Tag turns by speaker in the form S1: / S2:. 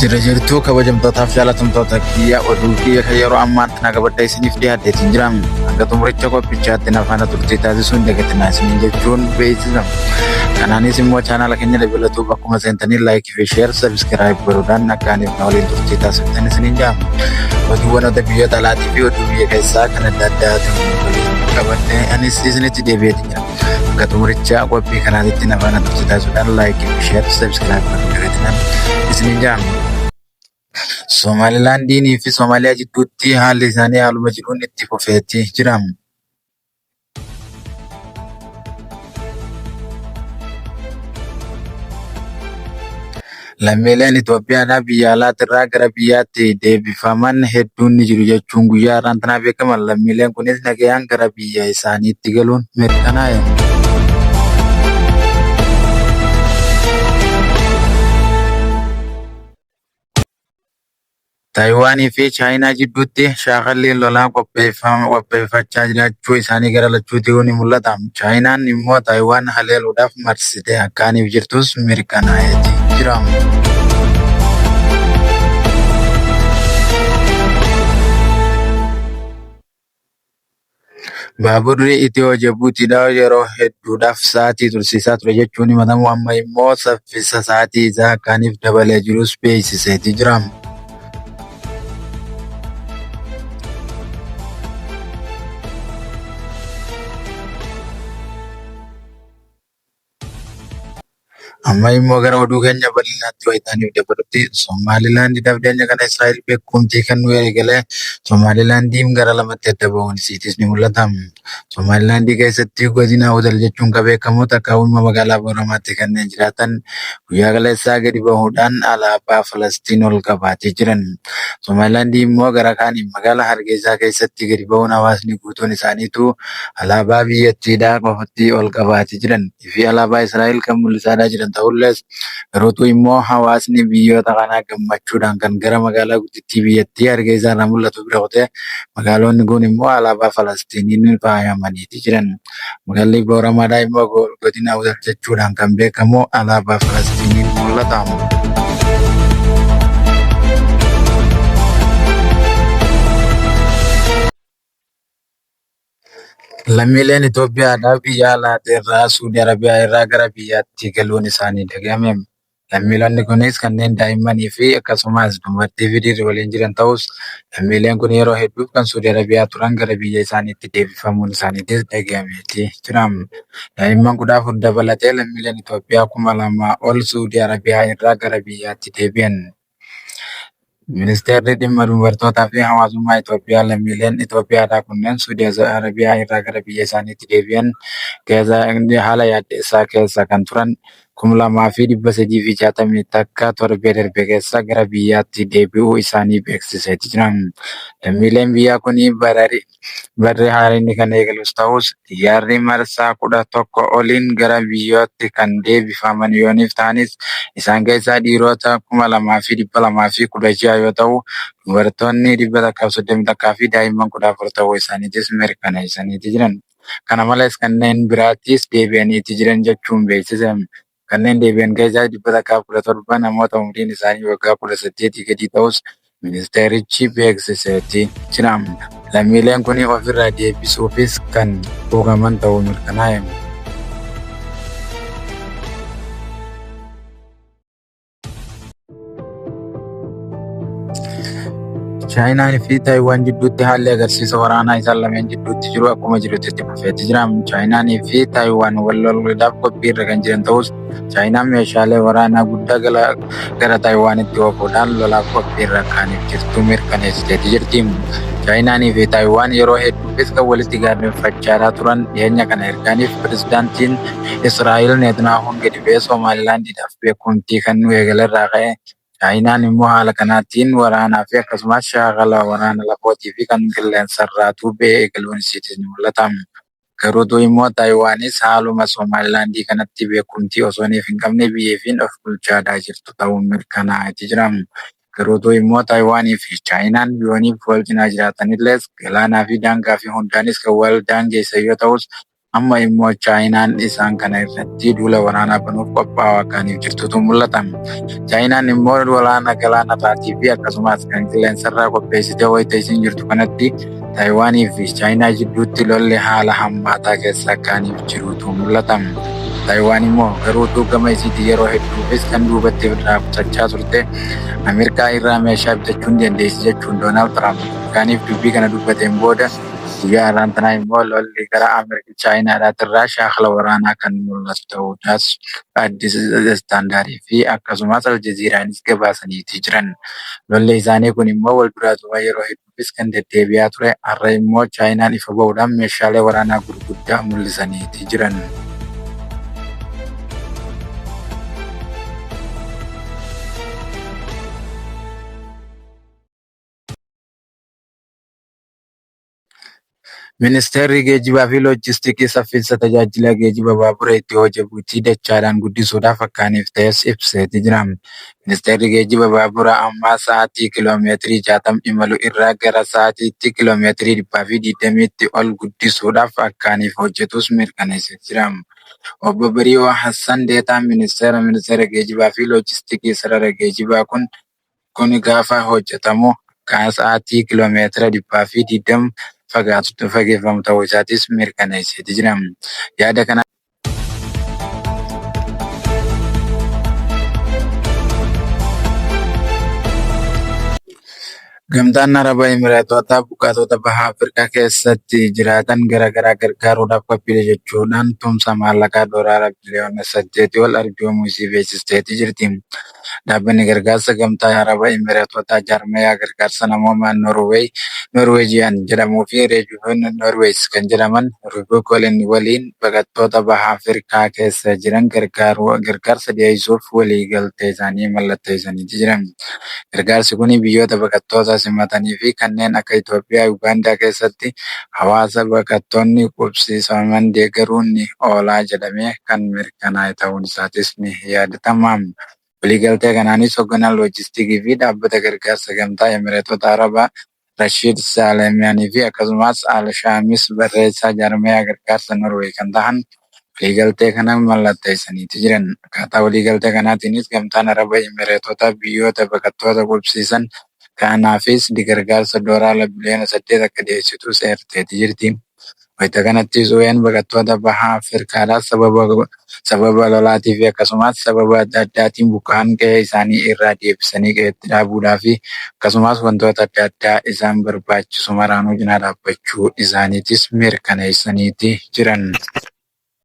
S1: Jirtuu kabajamtootaaf jaalatamtoota kiyya oduu kiyya kan yeroo ammaatti naga badda isiniif dhiyaatteetiin jiran hanga xumuricha qophichaatti nafaana turtii taasisuun dagatinaa isiniin jechuun beeksisa. Kanaanis immoo chaanaala keenya dabalatu bakkuma seentanii laayikii fi sheer sabiskiraayib godhuudhaan akkaaniif na waliin turtii taasiftan isiniin jaama. Oduuwwan biyyoota alaatii fi oduu biyya keessaa kan adda addaatu qabadde anis isinitti deebi'eetiin jira. Hanga xumuricha qophii kanaatti nafaana turtii taasisuudhaan laayikii fi sheer sabiskiraayib godhuun dagatinaa isiniin jaama. Somaalilaandii fi Somaaliyaa jidduutti haalli isaanii haaluma jiruun itti fufeetti jira. Lammiileen Itoophiyaadhaa biyya alaatirraa gara biyyaatti deebifaman hedduun ni jiru jechuun guyyaa har'aan tanaaf beekaman. Lammiileen kunis nagayaan gara biyya isaaniitti galuun mirkanaa'e. Taayiwaanii fi Chaayinaa jidduutti shaakalli lolaa qopheeffachaa jiraachuu isaanii gara lachuutti ni mul'ata. Chaayinaan immoo Taayiwaan haleeluudhaaf marsitee akkaaniif jirtus mirkanaa'eeti jira. Baaburri Itiyoo Jibuutiidhaa yeroo hedduudhaaf sa'aatii tursiisaa ture jechuun himatamu amma immoo saffisa sa'aatii isaa akkaaniif dabalee jirus beeksiseeti jira. Amma immoo gara oduu keenya bal'inaatti wayitaaniif dabalutti Somaalilaandii dabdeenya kana Israa'el beekumtii kennuu eegalee Somaalilaandiin gara lamatti adda ba'uun isiitis ni mul'ata. Somaalilaandii keessatti godina Awdal jechuun kan beekamu takka uumama magaalaa Booramaatti kanneen jiraatan guyyaa kaleessaa gadi bahuudhaan alaabaa Falastiin ol qabaatee jiran. Somaalilaandii immoo gara kaaniin magaalaa Hargeysaa keessatti gadi bahuun hawaasni guutuun isaaniitu alaabaa biyyattiidhaa qofatti ol qabaatee jiran fi alaabaa Israa'el kan mul'isaa jiran ta'ullees garuu immoo hawaasni biyyoota kanaa gammachuudhaan kan gara magaalaa guddittii biyyattii Hargeysaa irraa mul'atu bira kutee magaalonni kun immoo alaabaa Falastiiniin faayamaniiti jiran. Magaalli Booramaadhaa immoo godina Awdal jechuudhaan kan beekamu alaabaa Falastiiniin mul'ata. Lammiileen Itoophiyaadhaa biyya alaatirraa Suudii Arabiyaa irraa gara biyyaatti galuun isaanii dhagahame. Lammiileen kunis kanneen daa'immanii fi akkasumas dubartii fi dhiirri waliin jiran ta'us lammiileen kun yeroo hedduu kan Suudii Arabiyaa turan gara biyya isaaniitti deebifamuun isaaniitis dhagahameeti jira. Daa'imman 14 dabalatee lammiileen Itoophiyaa 2,000 ol Suudii Arabiyaa irraa gara biyyaatti deebi'an. Ministeerri dhimma dubartootaa fi hawaasummaa Itoophiyaa lammiileen Itoophiyaadhaa kunneen Suudii Arabiyaa irraa gara biyya isaaniitti deebi'an haala yaaddeessaa keessa kan turan 2,360 takka torbee darbe keessa gara biyyaatti deebi'uu isaanii beeksiseeti jiran. Lammiileen biyyaa kun barri haaraan kan eegalus ta'us xiyyaarri marsaa 11 oliin gara biyyaatti kan deebifaman yooniif ta'anis isaan keessaa dhiirota 2,216 yoo ta'u dubartoonni 131 fi daa'imman 14 ta'uu isaaniitis mirkaneessaniiti jiran. Kana malees kanneen biraattis deebi'aniiti jiran jechuun beeksise. Kanneen deebi'an keessaa 117 namoota umriin isaanii waggaa 18 gadi ta'us ministeerichi beeksiseeti jira. Lammiileen kun ofirraa deebisuufis kan quuqaman ta'uu mirkanaa'e. Chaayinaa fi Taayiwaan jidduutti haalli agarsiisa waraanaa isaan lameen jidduutti jiru akkuma jirutti itti fufeetti jira. Chaayinaa fi Taayiwaan wal loluudhaaf qophii irra kan jiran ta'us Chaayinaan meeshaalee waraanaa guddaa gara Taayiwaanitti oofuudhaan lolaaf qophii irra kaaniif jirtu mirkaneessiteeti jirti. Chaayinaa fi Taayiwaan yeroo hedduufis kan walitti gaarreeffachaa turan dhiyeenya kana erganiif pirezidaantiin Israa'el Netanyahuun gadi ba'ee Somaalilaandiidhaaf beekumtii kennuu eegalerraa ka'e. Chaayinaan immoo haala kanaatiin waraanaa fi akkasumas shaakala waraana lafootii fi kan qilleensarraatu ba'ee eegaluun isiitis ni mul'ata. Garuu immoo Taayiwaanis haaluma Somaalilaandii kanatti beekumtii osoo hin qabne biyyeefiin of bulchaa jirtu ta'uun mirkanaa'eeti jira. Garuu immoo Taayiwaanii fi Chaayinaan biyyooniif wal cinaa jiraatanillees galaanaa fi daangaa fi hundaanis kan wal daangeessan yoo ta'us amma immoo Chaayinaan isaan kana irratti duula waraanaa banuuf qophaa'aa akkaniif jirtutu mul'ata. Chaayinaan immoo waraana galaanarraatii fi akkasumas kan qilleensarraa qopheessitee wayita isiin jirtu kanatti Taayiwaanii fi Chaayinaa jidduutti lolli haala hammaataa keessa akkaniif jirutu mul'ata. Taayiwaan immoo garuu gama isiitii yeroo hedduufis kan duubatti irraa qusachaa turte Ameerikaa irraa meeshaa bitachuu hin dandeessi jechuun Doonaald Tiraamp kaniif dubbii kana dubbateen booda guyyaa har'aan tanaa immoo lolli gara Ameerikaa Chaayinaadhaatti irraa shaakala waraanaa kan mul'atu ta'uudhaas Addis Istaandardii fi akkasumas Aljaziiraanis gabaasaniitii jiran. Lolli isaanii kun immoo wal duraatuma yeroo hedduufis kan deddeebi'aa ture. Har'a immoo Chaayinaan ifa bahuudhaan meeshaalee waraanaa gurguddaa mul'isaniitii jiran. Ministeerri geejjibaa fi loojistiikii saffisa tajaajila geejjiba baabura Itiyoo Jibuutii dachaadhaan guddisuudhaaf akkaniif ta'es ibseetii jira. Ministeerri geejjiba baabura ammaa sa'aatii kiiloomeetirii 60 imalu irraa gara sa'aatiitti kiiloomeetirii 120tti ol guddisuudhaaf akkaniif hojjetus mirkaneessee jira. Obbo Bari'oo Hassan Deetaan ministeera geejjibaa fi loojistiikii sarara geejjibaa kun gaafa hojjetamu kan sa'aatii kiiloomeetira 120 fagaatutti fageeffamu ta'uu isaatis mirkaneessee jira. Yaada kana Gamtaan Araba Imireetota buqqaatota baha Afrikaa keessatti jiraatan garaagaraa gargaaruudhaaf qophiilee jechuudhaan tumsa maallaqaa doolaara biliyoona 8 ol arjoomuu isii beeksisteetii jirti. Dhaabbanni gargaarsa Gamtaa Araba Imireetotaa jaarmayaa gargaarsa namoomaa Noorweejiyaan jedhamuu fi reejiyoon Noorwees kan jedhaman Riibokooliin waliin baqattoota baha Afrikaa keessa jiran gargaarsa dhiyeessuuf waliigaltee isaanii mallatteessanii jiran. Gargaarsi kun biyyoota baqattoota simatanii fi kanneen akka Itoophiyaa, Ugaandaa keessatti hawaasa baqattoonni qubsiifaman deeggaruun ni oola jedhamee kan mirkanaa'e ta'uun isaatis ni yaadatama. Waliigaltee kanaanis hoogganaan loojistiikii fi dhaabbata gargaarsa Gamtaa Imireetota Arabaa Rashiid Saalemiyaanii fi akkasumas Al-Shaamis barreessaa jaarmayaa gargaarsa Norwee kan ta'an waliigaltee kana mallatteessaniiti jiran. Akkaataa waliigaltee kanaatiinis Gamtaan Araba Imireetota biyyoota baqattoota qubsiisan kanaafis gargaarsa doolaara biliyoona 8 akka dhiyeessitu seerteetii jirti. Wayita kanattis UN baqattoota baha Afrikaadhaa sababa lolaatii fi akkasumas sababa adda addaatiin buqqa'an qe'ee isaanii irraa deebisanii qe'eetti dhaabuudhaa fi akkasumas wantoota adda addaa isaan barbaachisu maraanuu cinaa dhaabbachuu isaaniitis mirkaneessaniiti jiran.